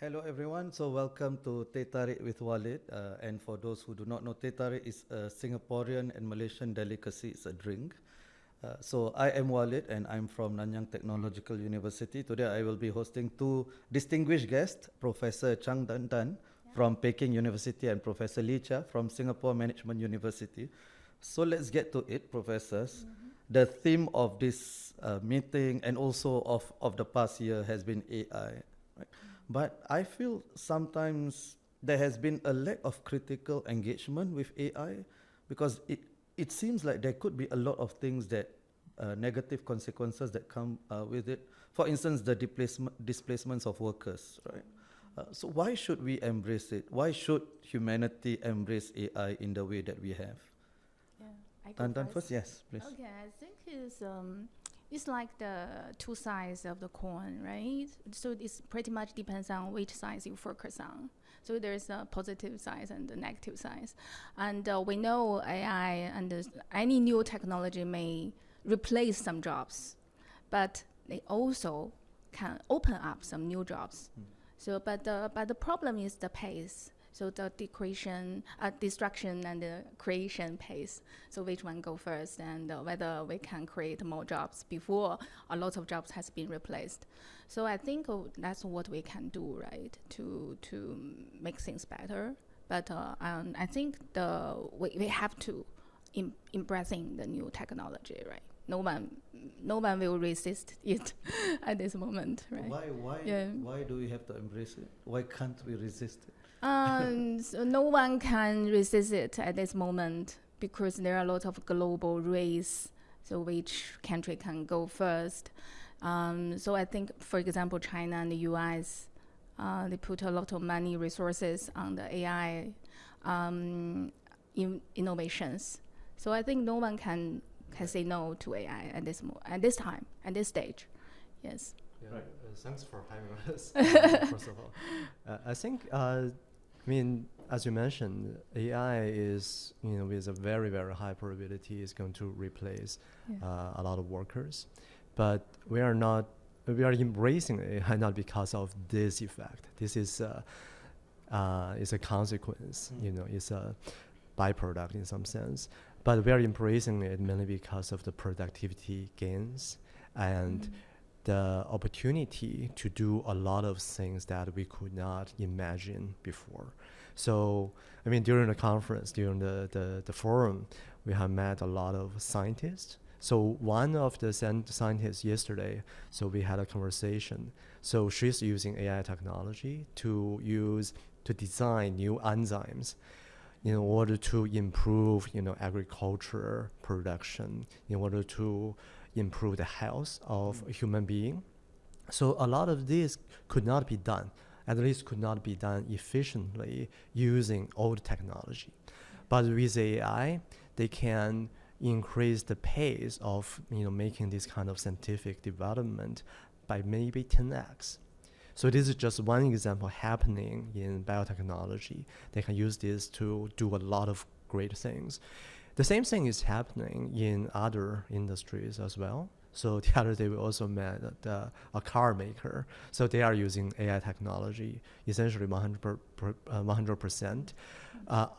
Hello everyone, so welcome to Teh Tarik with Walid. And for those who do not know, Teh Tarik is a Singaporean and Malaysian delicacy, it's a drink. So I am Walid and I'm from Nanyang Technological University. Today I will be hosting two distinguished guests, Professor Dandan from Peking University and Professor Li Chia from Singapore Management University. So let's get to it, professors. The theme of this meeting and also of the past year has been AI. Right? But I feel sometimes there has been a lack of critical engagement with AI because it seems like there could be a lot of things that negative consequences that come with it. For instance, the displacements of workers, right? So why should we embrace it? Why should humanity embrace AI in the way that we have? Yeah, I go Dandan first, yes, please. Okay, I think it's like the two sides of the coin, right? So it's pretty much depends on which side you focus on. So there's a positive side and the negative side. And we know AI and any new technology may replace some jobs, but they also can open up some new jobs. So, but the problem is the pace. So the destruction and the creation pace. So which one go first, and whether we can create more jobs before a lot of jobs has been replaced. So I think that's what we can do, right, to make things better. But I think we have to embracing the new technology, right? No one will resist it at this moment, right? Why do we have to embrace it? Why can't we resist it? So no one can resist it at this moment because there are a lot of global race, so which country can go first. So I think, for example, China and the US, they put a lot of money, resources on the AI innovations. So I think no one can say no to AI at this time, at this stage. Yes. Yeah, right. Thanks for having us. First of all, I think. As you mentioned, AI is, with a very, very high probability is going to replace a lot of workers. But we are embracing AI not because of this effect. This is a consequence, it's a byproduct in some sense. But we are embracing it mainly because of the productivity gains and the opportunity to do a lot of things that we could not imagine before. So, during the conference, during the forum, we have met a lot of scientists. So one of the scientists yesterday, so we had a conversation. So she's using AI technology to design new enzymes in order to improve, agriculture production, in order to improve the health of a human being. So a lot of this could not be done, at least could not be done efficiently using old technology. But with AI, they can increase the pace of making this kind of scientific development by maybe 10x. So this is just one example happening in biotechnology. They can use this to do a lot of great things. The same thing is happening in other industries as well. So the other day we also met a car maker. So they are using AI technology, essentially 100%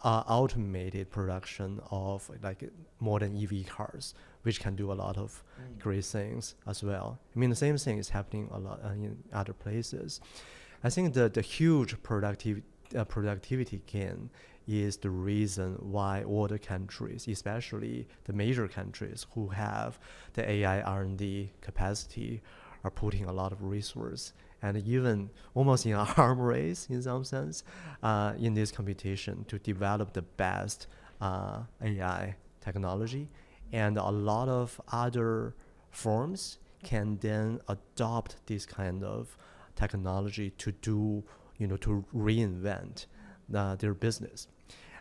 automated production of like modern EV cars, which can do a lot of great things as well. The same thing is happening a lot in other places. I think the huge productivity gain is the reason why all the countries, especially the major countries who have the AI R&D capacity, are putting a lot of resource and even almost in an arm race in some sense in this competition to develop the best AI technology. And a lot of other firms can then adopt this kind of technology to do, to reinvent their business.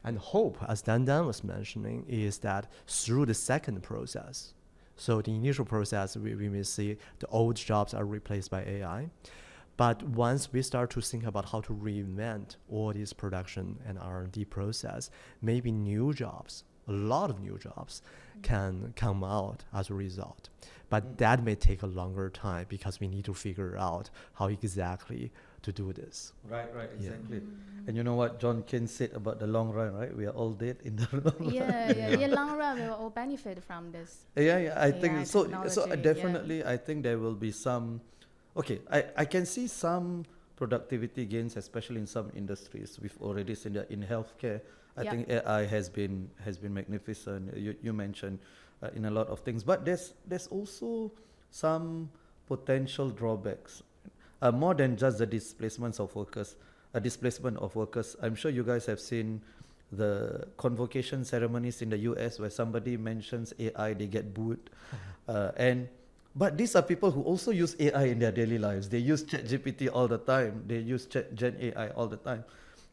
And hope, as Dandan was mentioning, is that through the second process, so the initial process, we may see the old jobs are replaced by AI. But once we start to think about how to reinvent all this production and R&D process, maybe new jobs, a lot of new jobs can come out as a result. But that may take a longer time because we need to figure out how exactly to do this. Right, Yeah. exactly. And you know what John Keynes said about the long run, right? We are all dead in the long run. In long run, we will all benefit from this. Yeah, I AI think so. So technology, definitely, I think there will be some. Okay, I can see some productivity gains, especially in some industries. We've already seen that in healthcare. I Yeah. think AI has been magnificent. You mentioned in a lot of things, but there's also some potential drawbacks, more than just the displacement of workers. I'm sure you guys have seen the convocation ceremonies in the US where somebody mentions AI, they get booed, but these are people who also use AI in their daily lives. They use ChatGPT all the time. They use Gen AI all the time.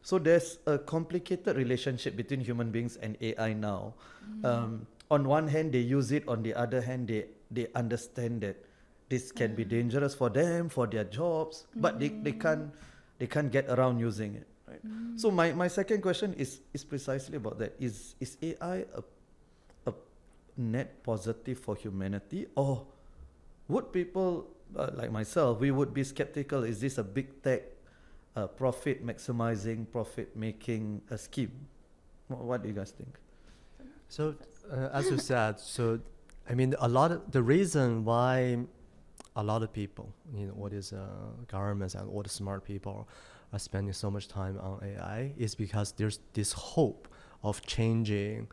So there's a complicated relationship between human beings and AI now. On one hand, they use it. On the other hand, they understand that this can be dangerous for them, for their jobs, but they can't get around using it. Right? So my second question is precisely about that. Is AI a net positive for humanity, or would people like myself, we would be skeptical? Is this a big tech profit maximizing, profit making scheme? What do you guys think? So as you said, so I mean, the reason why a lot of people, all these governments and all the smart people are spending so much time on AI is because there's this hope of changing,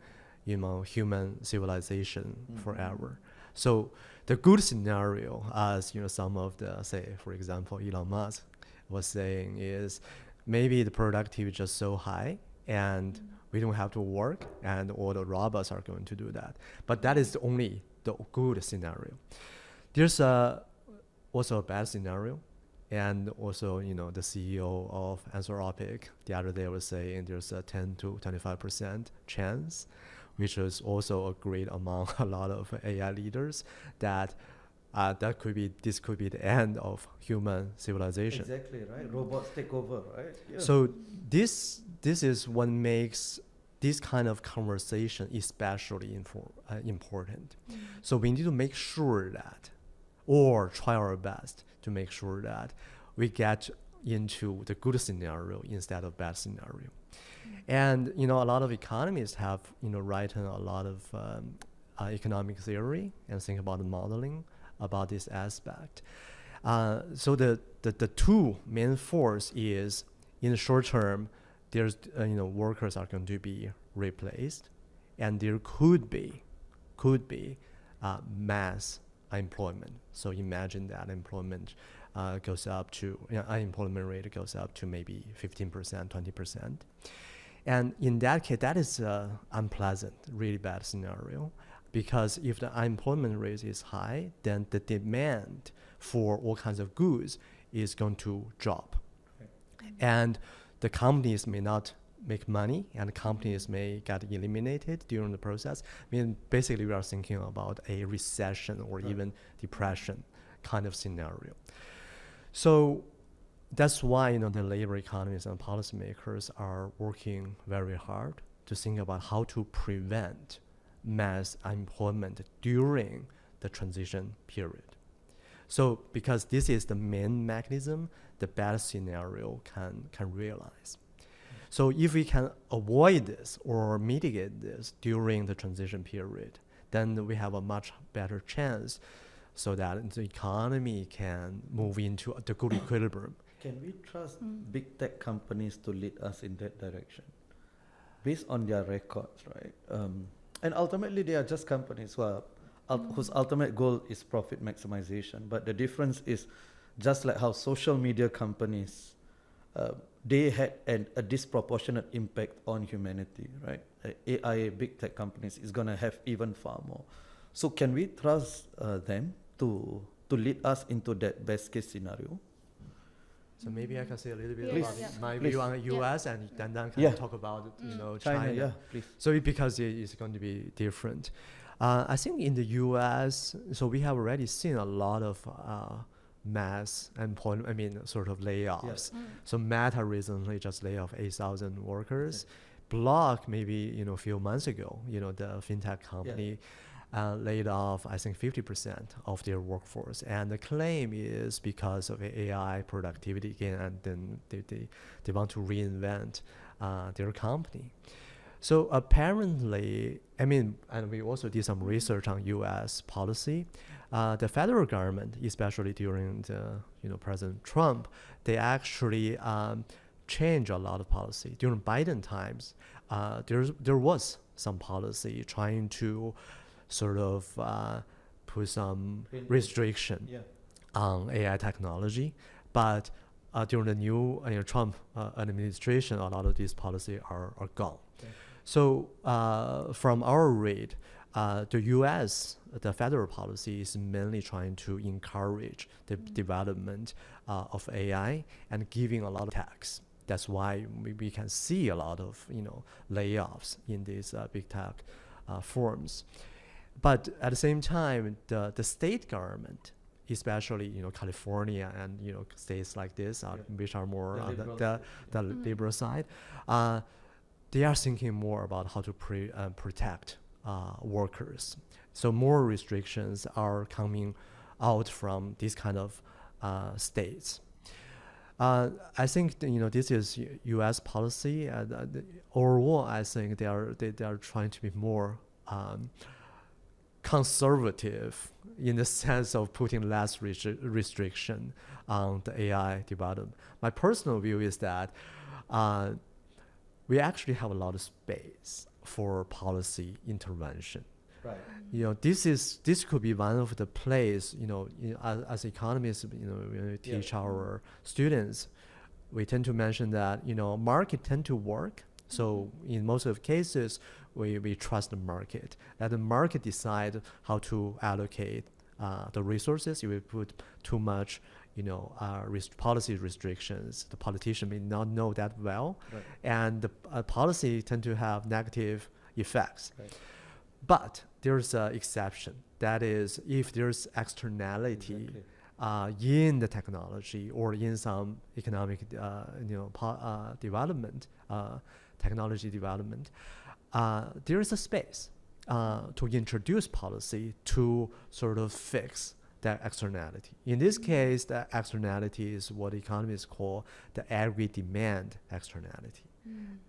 human civilization forever. So the good scenario, as some of the, say, for example, Elon Musk was saying, is maybe the productivity is just so high and we don't have to work and all the robots are going to do that. But that is only the good scenario. There's also a bad scenario. And also, the CEO of Anthropic the other day was saying there's a 10 to 25% chance, which is also agreed among a lot of AI leaders, that this could be the end of human civilization. Exactly, right? Robots take over, right? Yeah. So this is what makes this kind of conversation especially important. So we need to make sure that, or try our best to make sure that we get into the good scenario instead of bad scenario. And a lot of economists have written a lot of economic theory and think about the modeling about this aspect. So the two main force is, in the short term, there's workers are going to be replaced, and there could be mass unemployment. So imagine that unemployment goes up to unemployment rate goes up to maybe 15%, 20%. And in that case, that is unpleasant, really bad scenario, because if the unemployment rate is high, then the demand for all kinds of goods is going to drop. Okay. And the companies may not make money, and the companies may get eliminated during the process. I mean, basically, we are thinking about a recession or even depression kind of scenario. So that's why the labor economists and policymakers are working very hard to think about how to prevent mass unemployment during the transition period. So because this is the main mechanism, the bad scenario can realize. So if we can avoid this or mitigate this during the transition period, then we have a much better chance so that the economy can move into the good equilibrium. Can we trust big tech companies to lead us in that direction based on their records, right? And ultimately, they are just companies whose ultimate goal is profit maximization. But the difference is, just like how social media companies, they had a disproportionate impact on humanity, right? AI, big tech companies, is going to have even far more. So can we trust them to lead us into that best case scenario? So maybe I can say a little bit Please. about my view on the US, and Dandan can talk about China. Yeah, please. So because it is going to be different. I think in the US, so we have already seen a lot of mass employment, sort of layoffs. Yeah. So Meta recently just laid off 8,000 workers. Okay. Block maybe, a few months ago, the fintech company, laid off, I think, 50% of their workforce. And the claim is because of AI productivity gain, and then they want to reinvent their company. So apparently, I mean, and we also did some research on U.S. policy. The federal government, especially during the President Trump, they actually changed a lot of policy. During Biden times, there was some policy trying to sort of put some restriction on AI technology, but during the new Trump administration, a lot of these policies are gone. Okay. So from our read, the U.S., the federal policy is mainly trying to encourage the development of AI and giving a lot of tax. That's why we can see a lot of layoffs in these big tech firms. But at the same time, the state government, especially California and states like this, which are more on the liberal side, they are thinking more about how to protect workers. So more restrictions are coming out from these kind of states. I think this is U.S. policy. Overall, I think they are trying to be more conservative in the sense of putting less restriction on the AI development. My personal view is that we actually have a lot of space for policy intervention. Right. This could be one of the places, as economists, when we teach our students, we tend to mention that, market tend to work. So in most of the cases, we trust the market. Let the market decide how to allocate the resources. If we put too much, policy restrictions, the politician may not know that well, right. And the policy tend to have negative effects. Right. But there's an exception. That is, if there's externality in the technology or in some economic, development, technology development, there is a space to introduce policy to sort of fix that externality. In this case, the externality is what economists call the aggregate demand externality.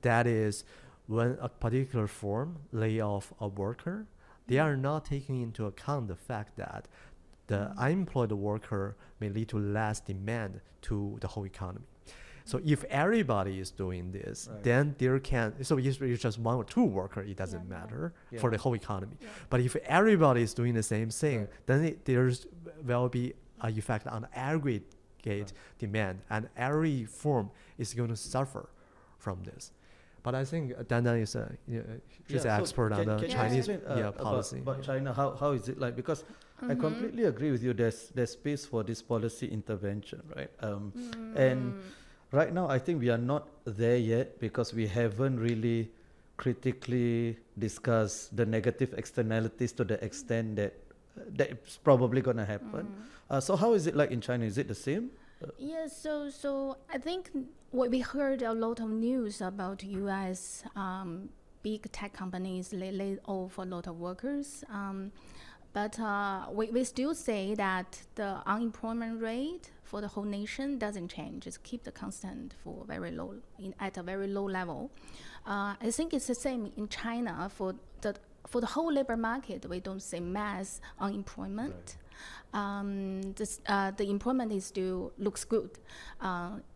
That is, when a particular firm lay off a worker, they are not taking into account the fact that the unemployed worker may lead to less demand to the whole economy. So if everybody is doing this, right. Then there can, so if it's just one or two workers, it doesn't matter for the whole economy. Yeah. But if everybody is doing the same thing, right. Then there's will be an effect on aggregate demand, and every firm is going to suffer from this. But I think Dandan is she's an expert on the Chinese policy. But China, how is it like? Because I completely agree with you. There's space for this policy intervention, right? And right now, I think we are not there yet because we haven't really critically discussed the negative externalities to the extent that it's probably going to happen. So how is it like in China? Is it the same? Yes, so I think we heard a lot of news about U.S. Big tech companies laid off a lot of workers, but we still say that the unemployment rate for the whole nation doesn't change; just keep the constant for very low at a very low level. I think it's the same in China for the whole labor market. We don't see mass unemployment. Right. The employment is still looks good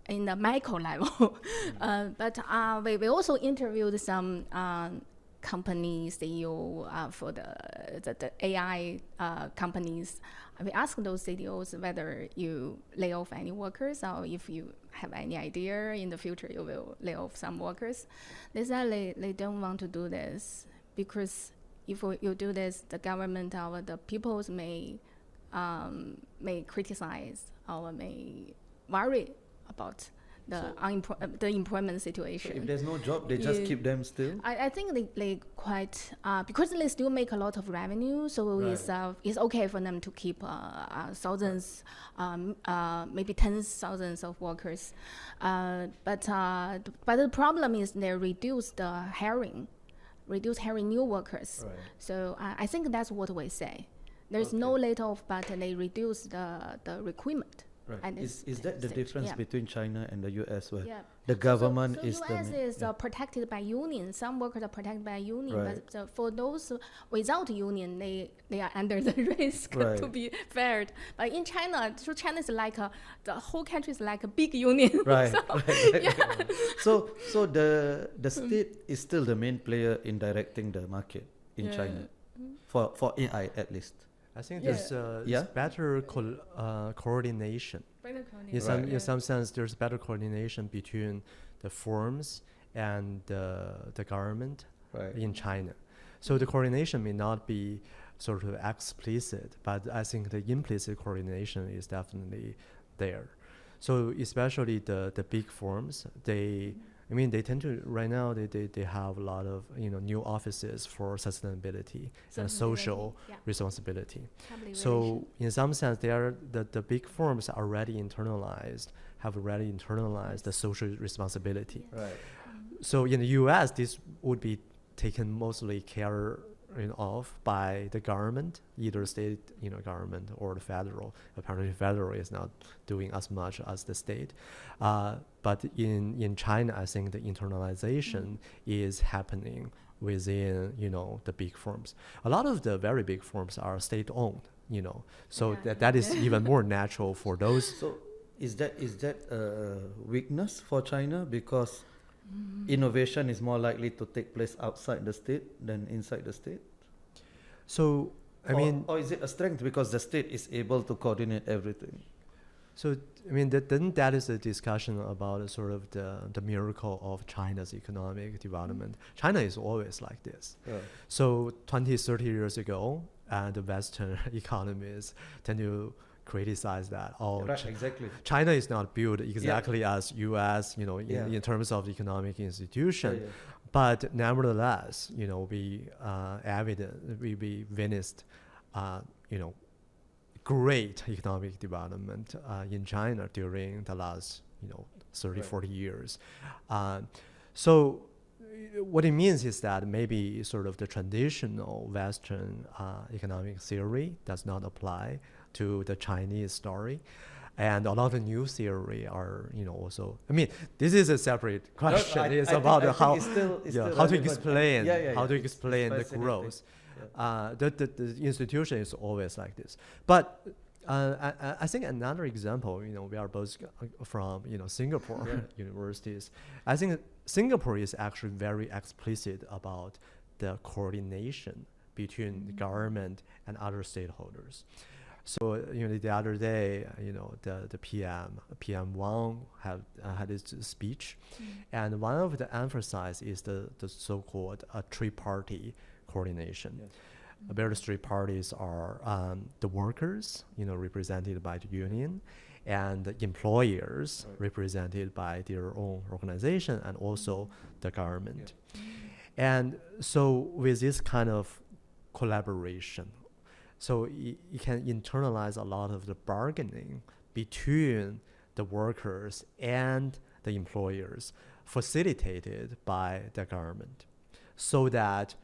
in the micro level, but we also interviewed some company CEO for the AI companies. We asked those CEOs whether you lay off any workers or if you have any idea in the future you will lay off some workers. They said they don't want to do this because if you do this, the government or the peoples may criticize or may worry about the employment situation. If there's no job, they just keep them still? I think they quite, because they still make a lot of revenue, so right. It's okay for them to keep thousands, maybe tens of thousands of workers. But the problem is they reduce the hiring reduce hiring new workers. Right. So I think that's what we say. There's no layoff, but they reduce the recruitment. Right. And Is it's that the stage, difference yeah. between China and the US, where Yeah. the government so is the US main- is protected by union. Some workers are protected by union, Right. but for those without union, they are under the risk to Right. be fired. But in China, so China is like the whole country is like a big union. Right, So, right. So the state is still the main player in directing the market in Yeah. China for AI at least. I think Yeah. there's better coordination. In some Right. in some sense, there's better coordination between the firms and the government Right. in China. So the coordination may not be sort of explicit, but I think the implicit coordination is definitely there. So especially the big firms, they tend to right now they have a lot of new offices for sustainability and social Yeah. responsibility. Public So relation. in some sense, they are the big firms are already have already internalized the social responsibility. Right. So in the U.S., this would be taken mostly care of by the government, either state government or the federal. Apparently, federal is not doing as much as the state. But in China, I think the internalization is happening within the big firms. A lot of the very big firms are state-owned. So Yeah. that is even more natural for those. So is that a weakness for China, because innovation is more likely to take place outside the state than inside the state? So or is it a strength because the state is able to coordinate everything? So then that is a discussion about sort of the miracle of China's economic development. China is always like this. Yeah. So 20, 30 years ago, the Western economies tend to criticize that. Oh, Right, exactly. China is not built exactly as U.S. Yeah. In terms of economic institution. Yeah, yeah. But nevertheless, we witnessed, great economic development in China during the last, 30, Right. 40 years. So what it means is that maybe sort of the traditional Western economic theory does not apply to the Chinese story. And a lot of new theory are, also. This is a separate question. It's about how to explain It's explain the fascinating. growth. Yeah. The institution is always like this. But I think another example, we are both from Singapore universities. I think Singapore is actually very explicit about the coordination between the government and other stakeholders. So the other day, the PM Wang had his speech, and one of the emphasis is the so-called triparty coordination. Various three parties are the workers, represented by the union, and the employers represented by their own organization, and also the government. And so with this kind of collaboration, so you can internalize a lot of the bargaining between the workers and the employers, facilitated by the government, so that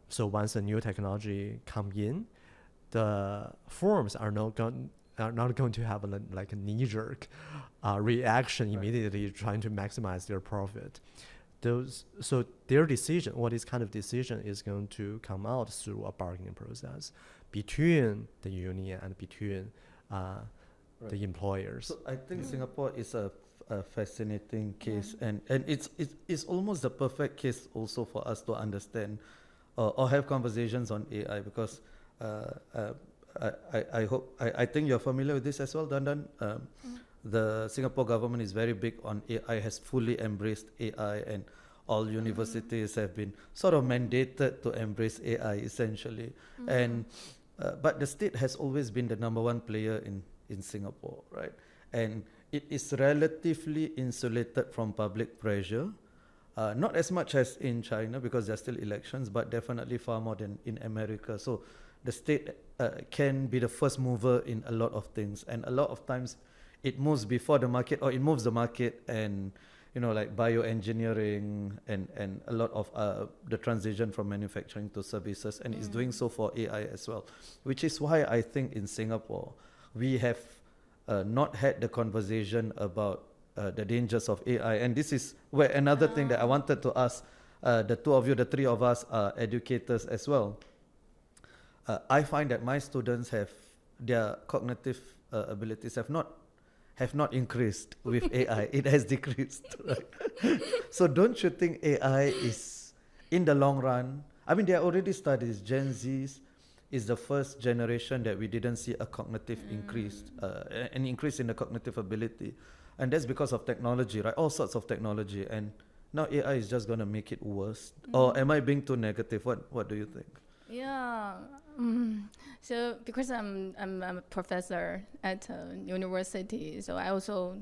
so once a new technology come in, the firms are not going to have a knee-jerk reaction immediately, trying to maximize their profit. So their decision, this kind of decision is going to come out through a bargaining process between the union and between the employers. So I think Singapore is a fascinating case, and it's almost the perfect case also for us to understand or have conversations on AI, because I think you're familiar with this as well, Dandan. The Singapore government is very big on AI, has fully embraced AI, and all universities have been sort of mandated to embrace AI essentially. And but the state has always been the number one player in Singapore, right? And it is relatively insulated from public pressure. Not as much as in China, because there are still elections, but definitely far more than in America. So the state can be the first mover in a lot of things, and a lot of times it moves before the market, or it moves the market, and like bioengineering and a lot of the transition from manufacturing to services, and it's doing so for AI as well, which is why I think in Singapore we have not had the conversation about the dangers of AI. And this is where another thing that I wanted to ask the two of you, the three of us are educators as well. I find that my students have their cognitive abilities have not increased with AI. It has decreased. Right? So don't you think AI is, in the long run, I mean, there are already studies, Gen Zs is the first generation that we didn't see a cognitive increase, an increase in the cognitive ability. And that's because of technology, right? All sorts of technology. And now AI is just going to make it worse. Or am I being too negative? What do you think? Yeah. So because I'm a professor at a university, so I also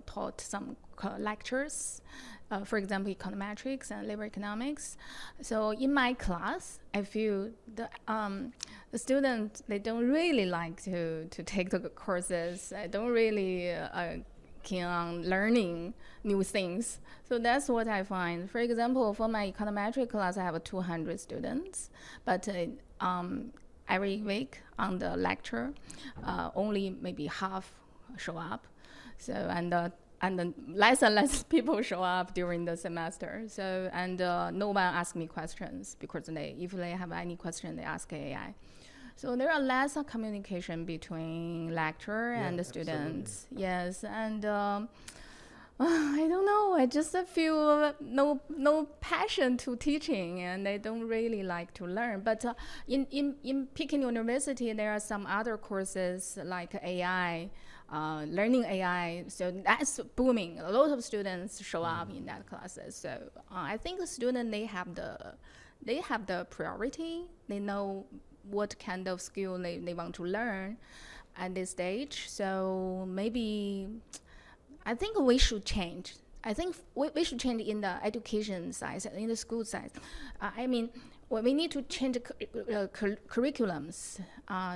taught some lectures, for example, econometrics and labor economics. So in my class, I feel the students, they don't really like to take the courses. I don't really keen on learning new things. So that's what I find. For example, for my econometric class, I have 200 students, but every week on the lecture, only maybe half show up. So and then less and less people show up during the semester. So no one asks me questions because if they have any question, they ask AI. So there are less of communication between lecturer and the students. Absolutely. Yes, and I don't know. I just feel no passion to teaching, and I don't really like to learn. But in Peking University, there are some other courses like AI, learning AI. So that's booming. A lot of students show up in that classes. So I think the student they have the priority. They know what kind of skill they want to learn at this stage. So maybe I think we should change. I think we should change in the education side, in the school side. I mean, we need to change curriculums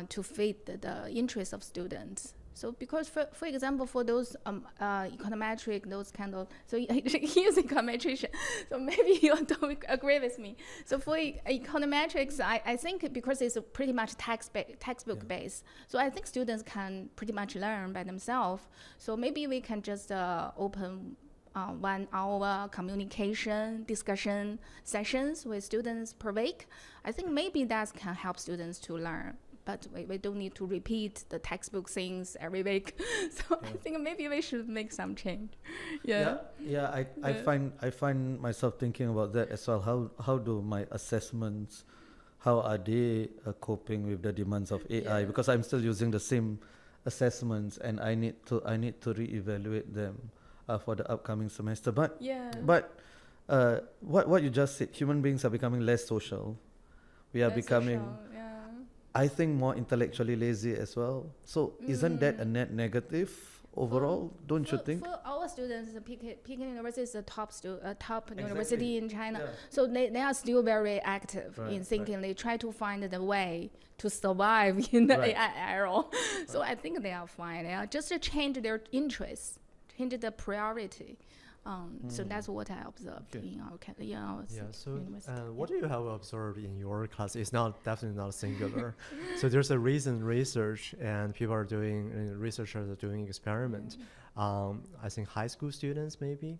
to fit the interests of students. So because, for example, for those econometric, those kind of, so he's a econometrician, so maybe you don't agree with me. So for econometrics, I think because it's pretty much textbook based, so I think students can pretty much learn by themselves. So maybe we can just open 1 hour communication discussion sessions with students per week. I think maybe that can help students to learn. But we don't need to repeat the textbook things every week. So I think maybe we should make some change. I find myself thinking about that as well. How do my assessments, how are they coping with the demands of AI? Because I'm still using the same assessments, and I need to reevaluate them for the upcoming semester. But what you just said, human beings are becoming less social. We are becoming I think more intellectually lazy as well. So isn't that a net negative overall? Don't you think? For our students, Peking University is the top university in China. Yeah. So they are still very active in thinking. They try to find the way to survive in the AI era. So I think they are fine. They are just to change their interests, change the priority. So that's what I observed in our university. What do you have observed in your class? It's definitely not singular. So there's a recent research, and people are researchers are doing experiment. I think high school students maybe,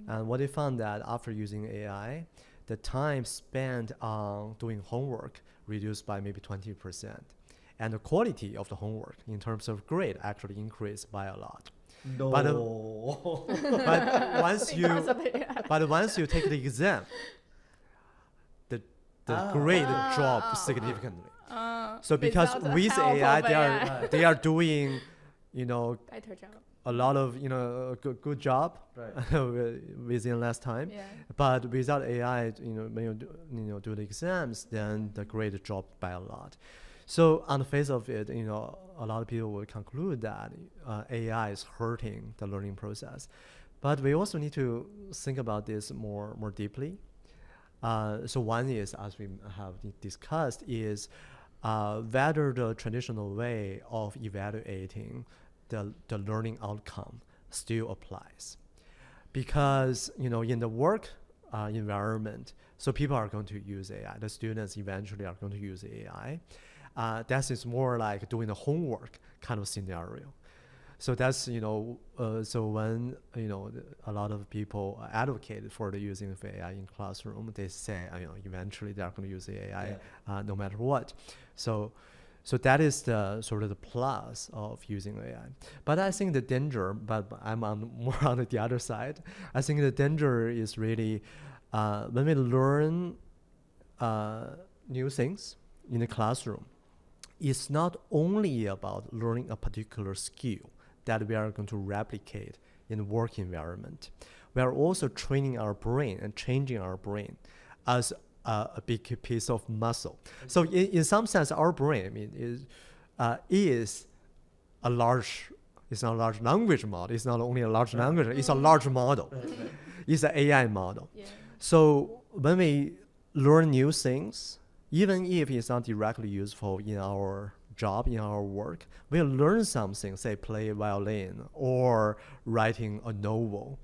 and what they found that after using AI, the time spent on doing homework reduced by maybe 20%, and the quality of the homework in terms of grade actually increased by a lot. No. But once you take the exam, the grade dropped significantly. So because with AI, they are doing, better job. A lot of good job within less time. Yeah. But without AI, when you do the exams, then the grade dropped by a lot. So on the face of it, a lot of people will conclude that AI is hurting the learning process. But we also need to think about this more deeply. So one is, as we have discussed, is whether the traditional way of evaluating the learning outcome, still applies. Because, in the work environment, so people are going to use AI. The students eventually are going to use AI. That is more like doing the homework kind of scenario. So that's, so when, a lot of people advocate for the using of AI in classroom, they say, eventually they're going to use the AI no matter what. So that is the sort of the plus of using AI. But I think the danger, but I'm more on the other side. I think the danger is really when we learn new things in the classroom, it's not only about learning a particular skill that we are going to replicate in the work environment. We are also training our brain and changing our brain as a big piece of muscle. So in some sense, our brain is a large, it's not a large language model. It's not only a large language, it's a large model. It's an AI model. Yeah. So when we learn new things, even if it's not directly useful in our job, in our work, we'll learn something, say play violin or writing a novel.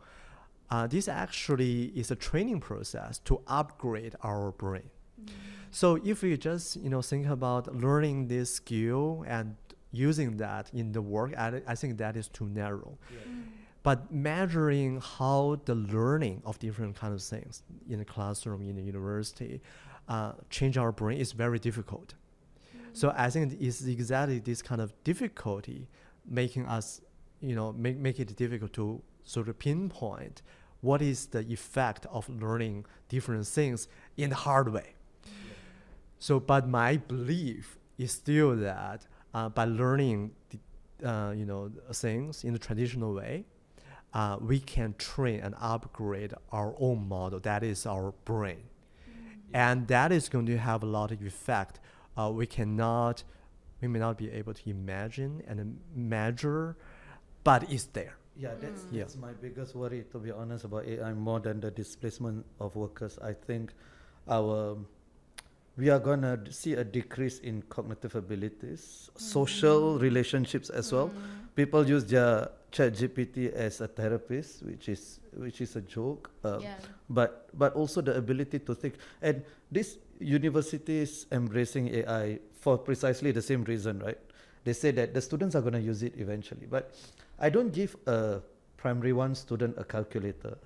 This actually is a training process to upgrade our brain. So if we just think about learning this skill and using that in the work, I think that is too narrow. Yeah. But measuring how the learning of different kinds of things in the classroom, in the university, change our brain is very difficult. So I think it's exactly this kind of difficulty making us, make it difficult to sort of pinpoint what is the effect of learning different things in the hard way. Yeah. So, but my belief is still that by learning, things in the traditional way, we can train and upgrade our own model. That is our brain. And that is going to have a lot of effect. We may not be able to imagine and measure, but it's there. Yeah, that's my biggest worry, to be honest, about AI more than the displacement of workers. I think we are going to see a decrease in cognitive abilities, social relationships as well. People use their ChatGPT as a therapist, which is a joke. But also the ability to think. And this university is embracing AI for precisely the same reason, right? They say that the students are going to use it eventually. But I don't give a primary one student a calculator.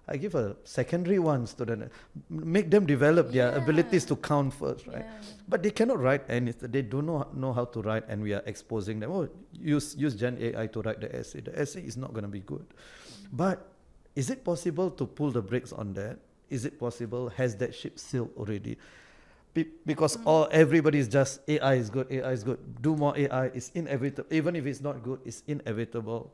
I give a secondary one student, make them develop their abilities to count first, right? Yeah. But they cannot write anything. They do not know how to write, and we are exposing them. Oh, use Gen AI to write the essay. The essay is not going to be good. But is it possible to pull the brakes on that? Is it possible? Has that ship sailed already? Because everybody is just AI is good, AI is good. Do more AI, it's inevitable. Even if it's not good, it's inevitable.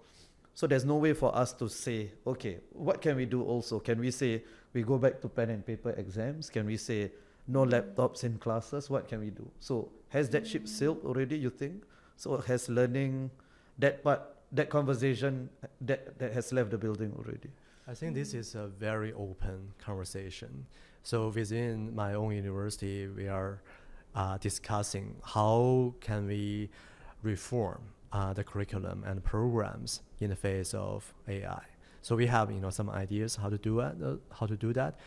So there's no way for us to say, okay, what can we do also? Can we say we go back to pen and paper exams? Can we say no laptops in classes? What can we do? So has that ship sailed already, you think? So has learning that part, that conversation that has left the building already? I think this is a very open conversation. So within my own university, we are discussing how can we reform the curriculum and programs in the face of AI. So we have some ideas how to do that.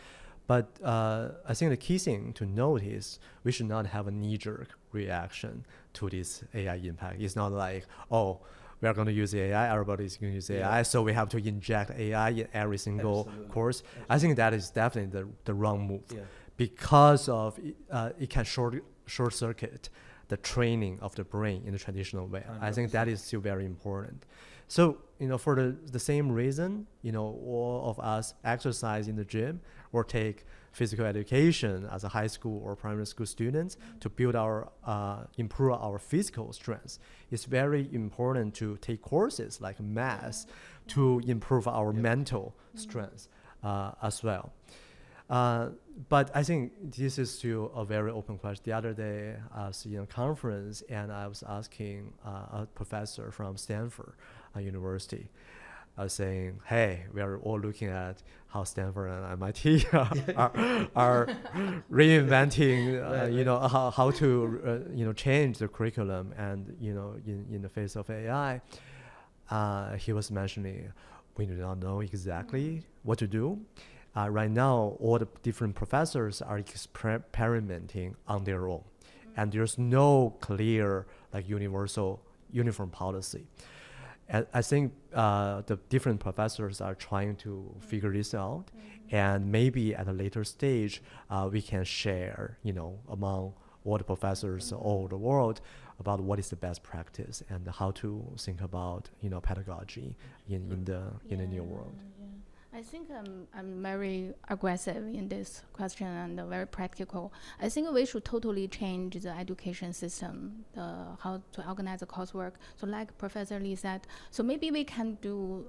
But I think the key thing to note is we should not have a knee-jerk reaction to this AI impact. It's not like, oh, we are going to use AI, everybody's going to use AI, so we have to inject AI in every single course. I think that is definitely the wrong move because of it can short circuit the training of the brain in the traditional way. 100%. I think that is still very important. So, for the same reason, all of us exercise in the gym or take physical education as a high school or primary school students to build improve our physical strength. It's very important to take courses like math to improve our mental strength as well. But I think this is still a very open question. The other day I was in a conference and I was asking a professor from Stanford University, I was saying, hey, we are all looking at how Stanford and MIT are reinventing, how to, change the curriculum and, in the face of AI. he was mentioning we do not know exactly what to do. Right now, all the different professors are experimenting on their own, and there's no clear like uniform policy. And I think the different professors are trying to figure this out, and maybe at a later stage, we can share, among all the professors all over the world about what is the best practice and how to think about, pedagogy in the new world. I think I'm very aggressive in this question and very practical. I think we should totally change the education system, how to organize the coursework. So like Professor Lee said, so maybe we can do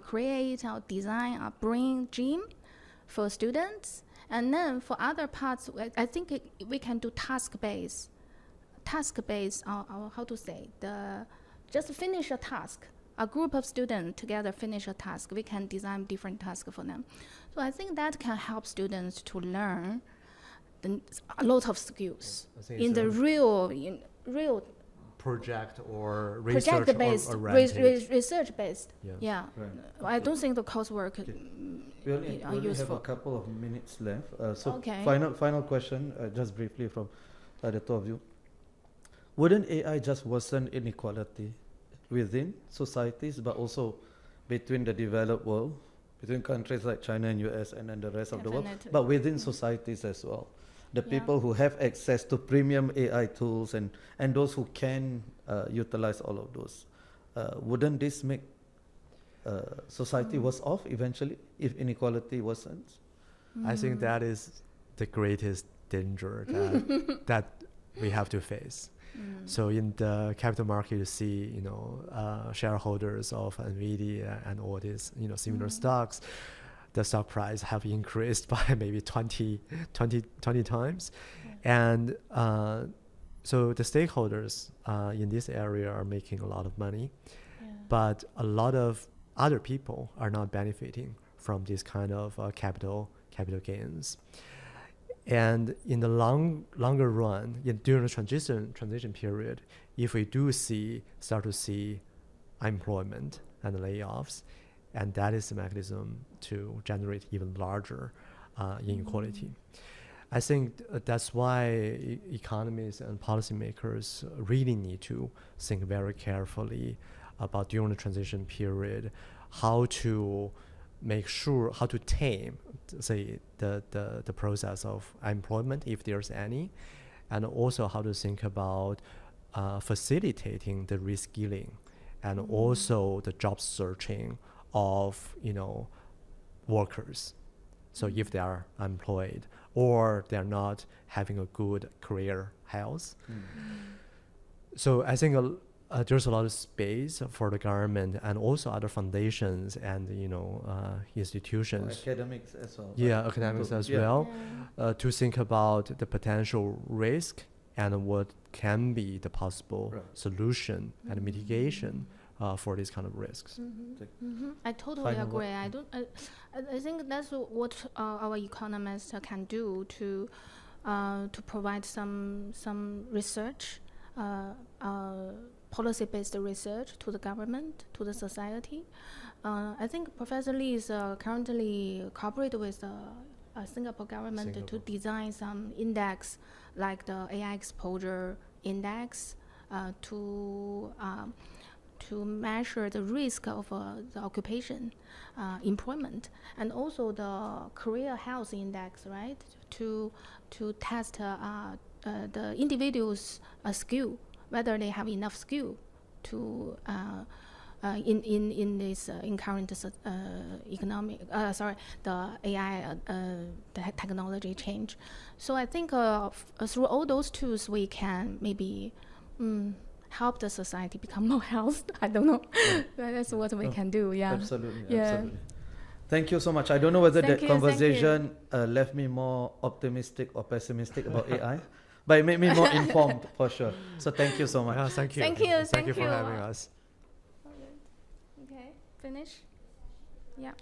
create or design a brain gym for students. And then for other parts, I think we can do task-based, or how to say, just finish a task. A group of students together finish a task. We can design different tasks for them. So I think that can help students to learn a lot of skills in the real project or research project-based, research-based. Yeah. Right. I don't think the coursework We only have a useful. couple of minutes left. So Okay. final question, just briefly from the two of you. Wouldn't AI just worsen inequality within societies, but also between the developed world, between countries like China and US and then the rest of the world, Definitely. but within societies as well? The Yeah. people who have access to premium AI tools and those who can utilize all of those, wouldn't this make society worse off eventually if inequality worsens? I think that is the greatest danger that we have to face. So in the capital market, you see, shareholders of NVIDIA and all these, similar stocks, the stock price have increased by maybe 20 times. And so the stakeholders in this area are making a lot of money, but a lot of other people are not benefiting from this kind of capital gains. And in the longer run, during the transition period, if we do start to see unemployment and layoffs, and that is the mechanism to generate even larger inequality. I think that's why economists and policymakers really need to think very carefully about during the transition period, how to make sure, how to tame, say, the process of unemployment, if there's any, and also how to think about facilitating the reskilling and also the job searching of, workers. So if they are unemployed or they're not having a good career health. So I think there's a lot of space for the government and also other foundations and institutions. Academics as well. Yeah, academics as well, to think about the potential risk and what can be the possible solution and mitigation for these kind of risks. I totally Final agree. I think that's what our economists can do to provide some research, policy-based research to the government, to the society. I think Professor Lee is currently cooperating with the Singapore government to design some index like the AI exposure index to measure the risk of the occupation, employment, and also the career health index, right? To test the individual's skill, whether they have enough skill to in this in current economic the AI the technology change. So I think through all those tools we can maybe help the society become more healthy. I don't know. That's what we can do. Yeah. Absolutely. Yeah. Absolutely. Thank you so much. I don't know whether Thank that you, conversation left me more optimistic or pessimistic about AI, but it made me more informed for sure. So thank you so much. Yeah, thank you. Thank you. Thank you for having us. Okay. Finish. Yeah.